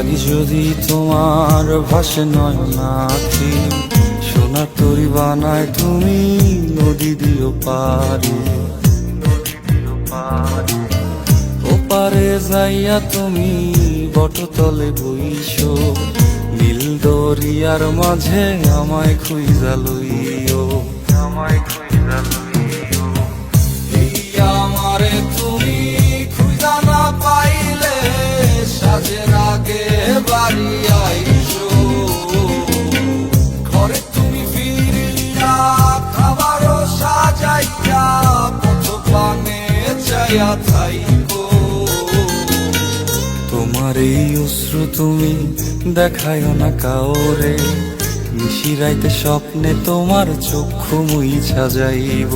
লাগি যদি তোমার ভাসে নয় নাকি, সোনার তরি বানায় তুমি নদী দিও পারে। ওপারে যাইয়া তুমি বটতলে বইছো, নীল দরিয়ার মাঝে আমায় খুঁজা লইও, আমায় খুঁজা লইও। এই আমারে তুমি খুঁজা না পাইলে সাজের আগে বাড়ি আইসো, ঘরে তুমি ফিরিয়া খাবারও সাজাইয়া পথ পানে চাইয়া থাইকো। তোমার এই অশ্রু তুমি দেখায়ও না কাউরে, নিশিরাইতে স্বপ্নে তোমার চক্ষু মুইছা যাইব।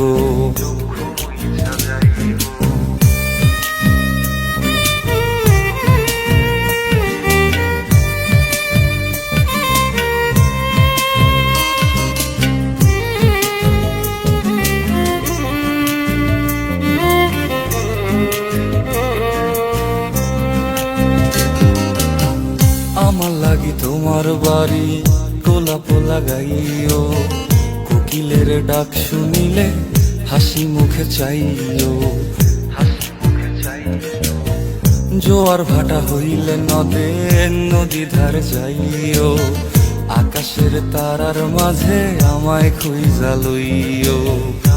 আমার লাগি তোমার বাড়ি গোলাপ লাগাইও, কোকিলের ডাক শুনিলে হাসি মুখে চাইও, জোয়ার ভাটা হইলে নদে নদী ধার যাইও, আকাশের তারার মাঝে আমায় খুঁজা লইও,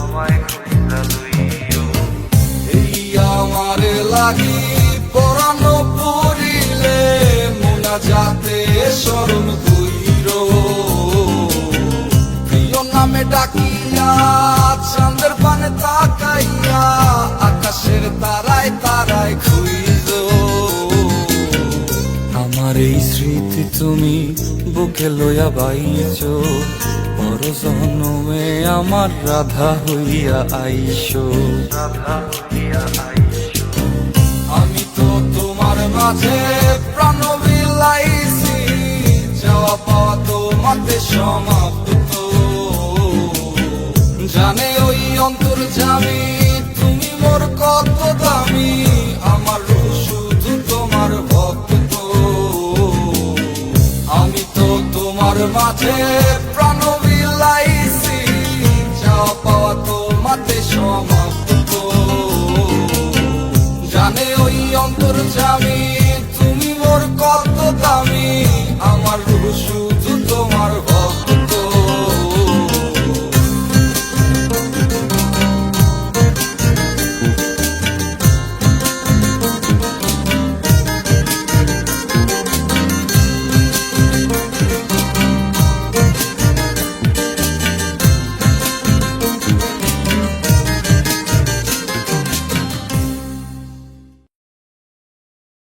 আমায় খুঁজা লইও। এই আমার লাগি পরানো পড়িলে যাতে স্মরণ কইরো, প্রিয় নামে ডাকিয়া চাঁদের পানে তাকাইয়া আকাশের তারায় তারায় খুঁজো। আমার এই স্মৃতি তুমি বুকে লইয়া বাইছো, বড় জন্মে আমার রাধা হইয়া আইসো, রাধা হইয়া আইসো। আমি তো তোমার মাঝে প্রাণ বিলাইছি, যাওয়া পাওয়া তোমাতে সমাপ্ত। জানে ওই অন্তর্যামী তুমি মোর কত দামি, আমার শুধু তোমার ভক্ত। আমি তো তোমার মাঝে